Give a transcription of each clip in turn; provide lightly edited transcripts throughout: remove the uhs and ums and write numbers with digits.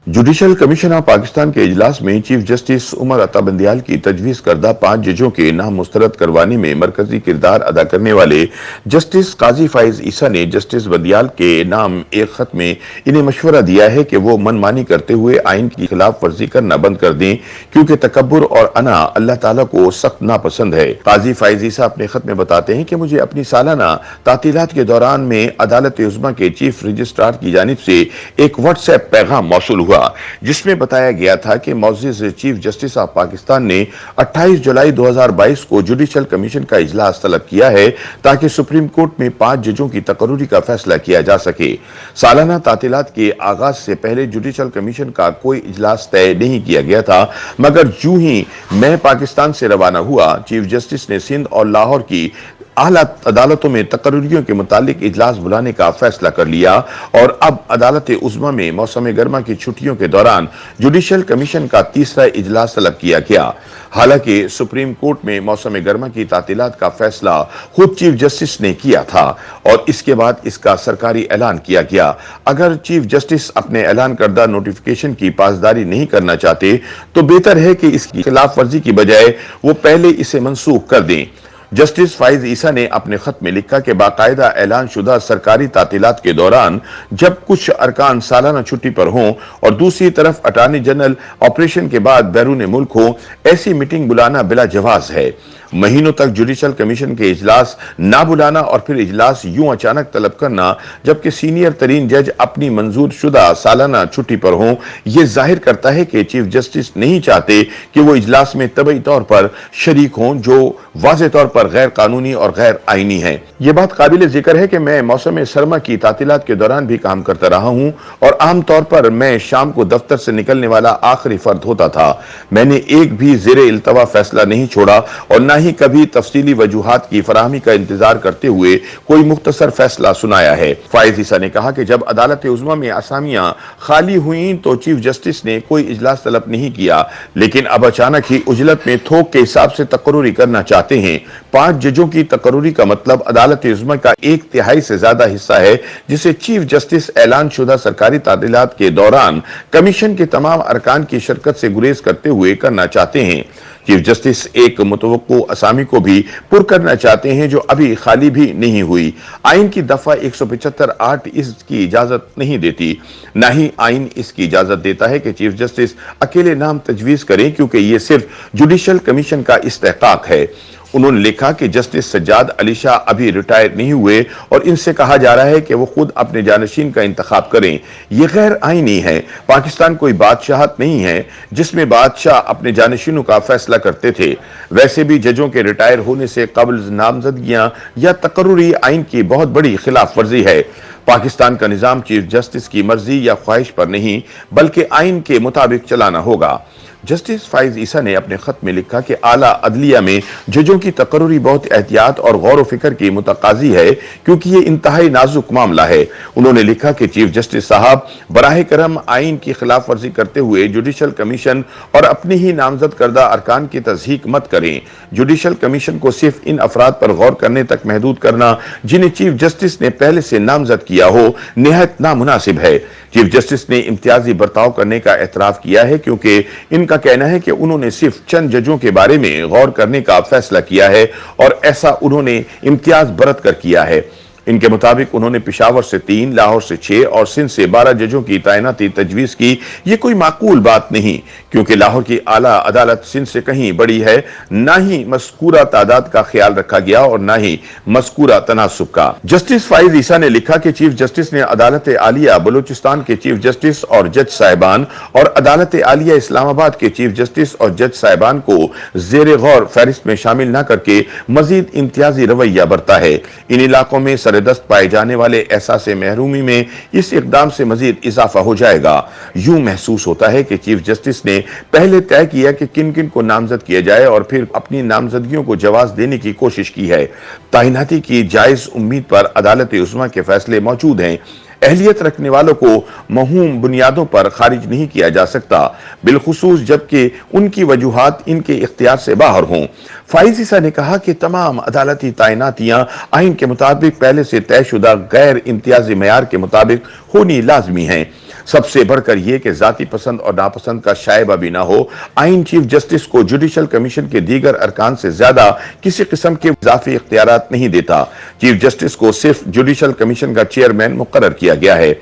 Judicial commission of Pakistan के इजलास में चीफ जस्टिस उमर अता बंदियाल की तजवीज़ करदा 5 जजों के नाम मुस्तरद करवाने में मरकजी किरदार अदा करने वाले जस्टिस काजी फाइज ईसा ने जस्टिस बंदियाल के नाम एक खत में इन्हें मशवरा दिया है कि वो मनमानी करते हुए आइन की खिलाफ वर्जी करना बंद कर दें, क्योंकि तकब्बुर और अना अल्लाह ताला को सख्त नापसंद है। काजी फाइज ईसा अपने खत में बताते हैं कि मुझे अपनी सालाना तातीलात के दौरान में अदालत उज़्मा के चीफ रजिस्ट्रार की जानिब से एक व्हाट्सएप पैगाम मौसूल हुआ, जिसमें बताया गया था कि मौजूद चीफ जस्टिस ऑफ पाकिस्तान ने 28 जुलाई 2022 को जुडिशल कमीशन का इजलास तलब किया है ताकि सुप्रीम कोर्ट में 5 जजों की तकर्रुरी का फैसला किया जा सके। सालाना तातीलात के आगाज से पहले जुडिशल कमीशन का कोई इजलास तय नहीं किया गया था, मगर यूं ही मैं पाकिस्तान से रवाना हुआ, चीफ जस्टिस ने सिंध और लाहौर की आला अदालतों में तकर्रुरियों के मुतालिक इजलास बुलाने का फैसला कर लिया और अब अदालत उज़्मा में मौसम गर्मा की छुट्टियों के दौरान जुडिशल कमीशन का तीसरा इजलास तलब किया गया। हालांकि सुप्रीम कोर्ट में मौसम गर्मा की तातीलात का फैसला खुद चीफ जस्टिस ने किया था और इसके बाद इसका सरकारी ऐलान किया गया। अगर चीफ जस्टिस अपने ऐलान करदा नोटिफिकेशन की पासदारी नहीं करना चाहते तो बेहतर है कि इसकी खिलाफ वर्जी की बजाय वो पहले इसे मनसूख कर दें। जस्टिस फाइज ईसा ने अपने खत में लिखा कि बाकायदा ऐलान शुदा सरकारी तातीलात के दौरान जब कुछ अरकान सालाना छुट्टी पर हों और दूसरी तरफ अटॉर्नी जनरल ऑपरेशन के बाद बैरून मुल्क हो, ऐसी मीटिंग बुलाना बिला जवाज है। महीनों तक जुडिशल कमीशन के इजलास ना बुलाना और फिर इजलास यूं अचानक तलब करना जबकि सीनियर तरीन जज अपनी मंजूर शुदा सालाना छुट्टी पर हों, यह जाहिर करता है कि चीफ जस्टिस नहीं चाहते कि वो इजलास में तबई तौर पर शरीक हों, जो वाज़े तौर पर गैर कानूनी और गैर आईनी है। ये बात काबिल जिक्र है कि मैं मौसम सरमा की तातीलात के दौरान भी काम करता रहा हूं और आम तौर पर मैं शाम को दफ्तर से निकलने वाला आखिरी फर्द होता था। मैंने एक भी ज़ेरे इल्तवा फैसला नहीं छोड़ा और ना ही कभी तफसीली वजूहात की फराहमी का इंतजार करते हुए कोई मुख्तसर फैसला सुनाया है। फाइज ईसा ने कहा कि जब अदालत उज़्मा में असामियां खाली हुई तो चीफ जस्टिस ने कोई इजलास तलब नहीं किया, लेकिन अब अचानक ही उजलत में थोक के हिसाब से तकर्रुरी करना चाहते हैं। 5 जजों की तकर्रुरी का मतलब अदालत उज़्मा का 1/3 से ज्यादा हिस्सा है, जिसे चीफ जस्टिस ऐलान शुदा सरकारी तातीलात के दौरान कमीशन के तमाम अरकान की शिरकत से गुरेज करते हुए करना चाहते हैं। चीफ जस्टिस एक मुतवक्को असामी को भी पुर करना चाहते हैं जो अभी खाली भी नहीं हुई। आइन की दफा 175(8) इसकी इजाजत नहीं देती, ना ही आइन इसकी इजाजत देता है कि चीफ जस्टिस अकेले नाम तजवीज करें, क्योंकि यह सिर्फ जुडिशल कमीशन का इस्तेहकाक है। उन्होंने लिखा कि जस्टिस सज्जाद अली शाह अभी रिटायर नहीं हुए और इनसे कहा जा रहा है कि वो खुद अपने जानशीन का इंतखाब करें। यह गैर आईनी है। पाकिस्तान कोई बादशाहत नहीं है जिसमें बादशाह अपने जानशीनों का फैसला करते थे। वैसे भी जजों के रिटायर होने से कबल नामजदगियां या तकर्रुरी आइन की बहुत बड़ी खिलाफ वर्जी है। पाकिस्तान का निजाम चीफ जस्टिस की मर्जी या ख्वाहिश पर नहीं बल्कि आइन के मुताबिक चलाना होगा। जस्टिस फाइज ईसा ने अपने खत में लिखा कि आला अदलिया में जजों की तकर्रुरी बहुत एहतियात और गौर व फिक्र की मुतकाजी है, क्योंकि ये इंतहाई नाजुक मामला है। उन्होंने लिखा कि चीफ जस्टिस साहब बराह करम आइन की खिलाफ वर्जी करते हुए जुडिशल कमीशन और अपनी ही नामजद करदा अरकान की तस्दीक मत करें। जुडिशल कमीशन को सिर्फ इन अफराद पर गौर करने तक महदूद करना जिन्हें चीफ जस्टिस ने पहले से नामजद किया हो, निहायत नामुनासिब है। चीफ जस्टिस ने इम्तियाजी बर्ताव करने का एतराफ किया है, क्योंकि इनका कहना है कि उन्होंने सिर्फ चंद जजों के बारे में गौर करने का फैसला किया है और ऐसा उन्होंने इम्तियाज बरत कर किया है। इनके मुताबिक उन्होंने पेशावर से 3, लाहौर से 6 और सिंध से 12 जजों की तैनाती तजवीज़ की। ये कोई माकूल बात नहीं, क्योंकि लाहौर की आला अदालत सिंध से कहीं बड़ी है। ना ही मज़कूरा तादाद का ख्याल रखा गया और ना ही मज़कूरा तनासुब का। जस्टिस फाइज ईसा ने लिखा कि चीफ जस्टिस ने अदालत आलिया बलूचिस्तान के चीफ जस्टिस और जज साहिबान और अदालत आलिया इस्लामाबाद के चीफ जस्टिस और जज साहिबान को ज़ेर गौर फहरिस्त में शामिल न करके मजीद इम्तियाजी रवैया बरता है। इन इलाकों में दस्त पाए जाने वाले एहसास महरूमी में इस इकदाम से मजीद इजाफा हो जाएगा। यूं महसूस होता है कि चीफ जस्टिस ने पहले तय किया कि किन किन को नामजद किया जाए और फिर अपनी नामजदगियों को जवाज देने की कोशिश की है। तैनाती की जायज उम्मीद पर अदालत उज़्मा के फैसले मौजूद हैं। अहलियत रखने वालों को महूम बुनियादों पर खारिज नहीं किया जा सकता, बिलखुसूस जबकि उनकी वजूहात इनके इख्तियार से बाहर हों। फाइज ईसा ने कहा कि तमाम अदालती तैनातियां आइन के मुताबिक पहले से तयशुदा गैर इम्तियाजी मयार के मुताबिक होनी लाजमी हैं। سب سے بڑھ کر یہ کہ ذاتی پسند اور ناپسند کا شائبہ بھی نہ ہو، آئین چیف جسٹس کو جوڈیشل کمیشن کے دیگر ارکان سے زیادہ کسی قسم کے اضافی اختیارات نہیں دیتا۔ چیف جسٹس کو صرف جوڈیشل کمیشن کا چیئرمین مقرر کیا گیا ہے۔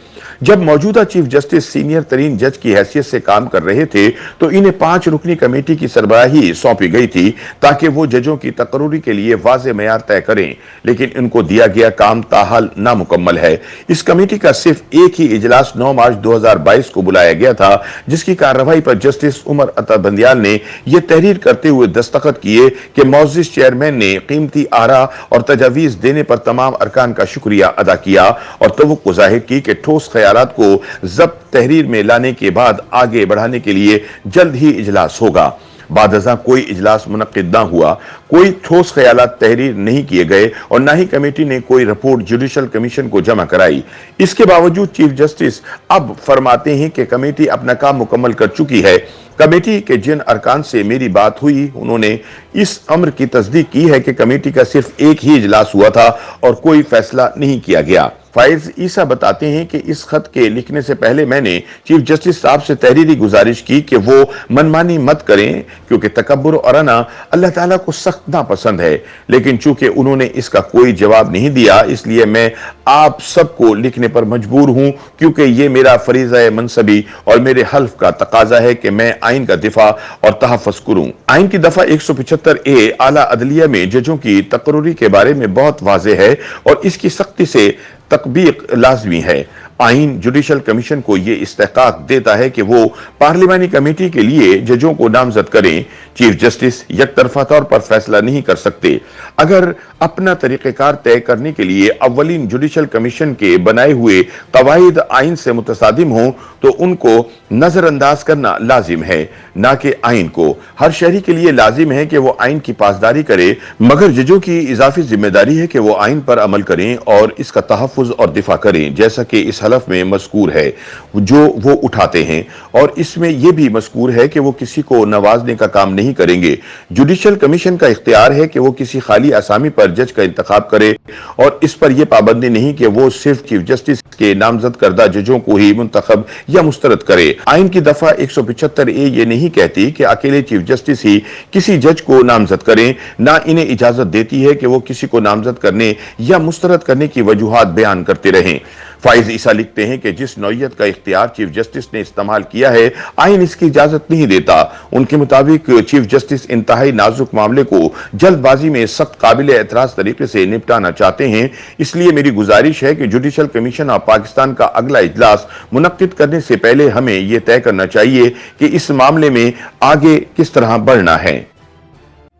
جب موجودہ چیف جسٹس سینئر ترین جج کی حیثیت سے کام کر رہے تھے تو انہیں 5 رکنی کمیٹی کی سربراہی سونپی گئی تھی تاکہ وہ ججوں کی تقرری کے لیے واضح معیار طے کریں، لیکن ان کو دیا گیا کام تاحال نامکمل ہے۔ اس کمیٹی کا صرف ایک ہی اجلاس 9 مارچ 2022 کو بلایا گیا تھا، جس کی کارروائی پر جسٹس عمر عطا بندیال نے یہ تحریر کرتے ہوئے دستخط کیے کہ معزز چیئرمین نے قیمتی آراء اور تجاویز دینے پر تمام ارکان کا شکریہ ادا کیا اور توقع ظاہر کی کہ ٹھوس خیالات کو ضبط تحریر میں لانے کے بعد آگے بڑھانے کے لیے جلد ہی اجلاس ہوگا۔ بعد ازاں کوئی اجلاس منعقد نہ ہوا، کوئی ٹھوس خیالات تحریر نہیں کیے گئے اور نہ ہی کمیٹی نے کوئی رپورٹ جوڈیشل کمیشن کو جمع کرائی۔ اس کے باوجود چیف جسٹس اب فرماتے ہیں کہ کمیٹی اپنا کام مکمل کر چکی ہے۔ کمیٹی کے جن ارکان سے میری بات ہوئی انہوں نے اس امر کی تصدیق کی ہے کہ کمیٹی کا صرف ایک ہی اجلاس ہوا تھا اور کوئی فیصلہ نہیں کیا گیا۔ فائز عیسیٰ بتاتے ہیں کہ اس خط کے لکھنے سے پہلے میں نے چیف جسٹس صاحب سے تحریری گزارش کی کہ وہ منمانی مت کریں کیونکہ تکبر اور انا اللہ تعالیٰ کو سخت ناپسند ہے، لیکن چونکہ انہوں نے اس کا کوئی جواب نہیں دیا اس لیے میں آپ سب کو لکھنے پر مجبور ہوں کیونکہ یہ میرا فریضہ منصبی اور میرے حلف کا تقاضا ہے کہ میں آئین کا دفاع اور تحفظ کروں۔ آئین کی دفعہ 175A اعلیٰ عدلیہ میں ججوں کی تقرری کے بارے میں بہت واضح ہے اور اس کی سختی سے تطبیق لازمی ہے۔ آئین جوڈیشل کمیشن کو یہ استحقاق دیتا ہے کہ وہ پارلیمانی کمیٹی کے لیے ججوں کو نامزد کریں۔ چیف جسٹس یک طرفہ طور پر فیصلہ نہیں کر سکتے۔ اگر اپنا طریقہ کار طے کرنے کے لیے اولین جوڈیشل کمیشن کے بنائے ہوئے قواعد آئین سے متصادم ہوں تو ان کو نظر انداز کرنا لازم ہے، نہ کہ آئین کو۔ ہر شہری کے لیے لازم ہے کہ وہ آئین کی پاسداری کرے، مگر ججوں کی اضافی ذمہ داری ہے کہ وہ آئین پر عمل کریں اور اس کا تحفظ اور دفاع کریں، جیسا کہ اس حلف میں مذکور ہے جو وہ اٹھاتے ہیں، اور اس میں یہ بھی مذکور ہے کہ وہ کسی کو نوازنے کا کام نہیں کریں گے۔ جوڈیشل کمیشن کا اختیار ہے کہ وہ کسی خالی اسامی پر جج کا انتخاب کرے اور اس پر یہ پابندی نہیں کہ وہ صرف چیف جسٹس کے نامزد کردہ ججوں کو ہی منتخب یا مسترد کرے۔ آئین کی دفعہ 175A یہ نہیں کہتی کہ اکیلے چیف جسٹس ہی کسی جج کو نامزد کریں، نہ انہیں اجازت دیتی ہے کہ وہ کسی کو نامزد کرنے یا مسترد کرنے کی وجوہات بیان کرتے رہیں۔ فائز عیسیٰ لکھتے ہیں کہ جس نوعیت کا اختیار چیف جسٹس نے استعمال کیا ہے آئین اس کی اجازت نہیں دیتا۔ ان کے مطابق چیف جسٹس انتہائی نازک معاملے کو جلد بازی میں سخت قابل اعتراض طریقے سے نپٹانا چاہتے ہیں، اس لیے میری گزارش ہے کہ جوڈیشل کمیشن آف پاکستان کا اگلا اجلاس منعقد کرنے سے پہلے ہمیں یہ طے کرنا چاہیے کہ اس معاملے میں آگے کس طرح بڑھنا ہے۔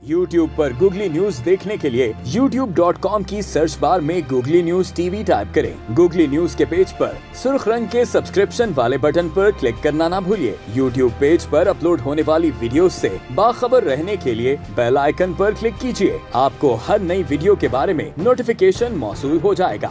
YouTube پر گوگلی نیوز دیکھنے کے لیے youtube.com کی سرچ بار میں googly news T V type کریں۔ گوگلی نیوز کے پیج پر سرخ رنگ کے سبسکرپشن والے بٹن پر کلک کرنا نہ بھولیے۔ YouTube پیج پر اپلوڈ ہونے والی ویڈیوز سے باخبر رہنے کے لیے بیل آئیکن پر کلک کیجیے۔ آپ کو ہر نئی ویڈیو کے بارے میں نوٹیفیکیشن موصول ہو جائے گا۔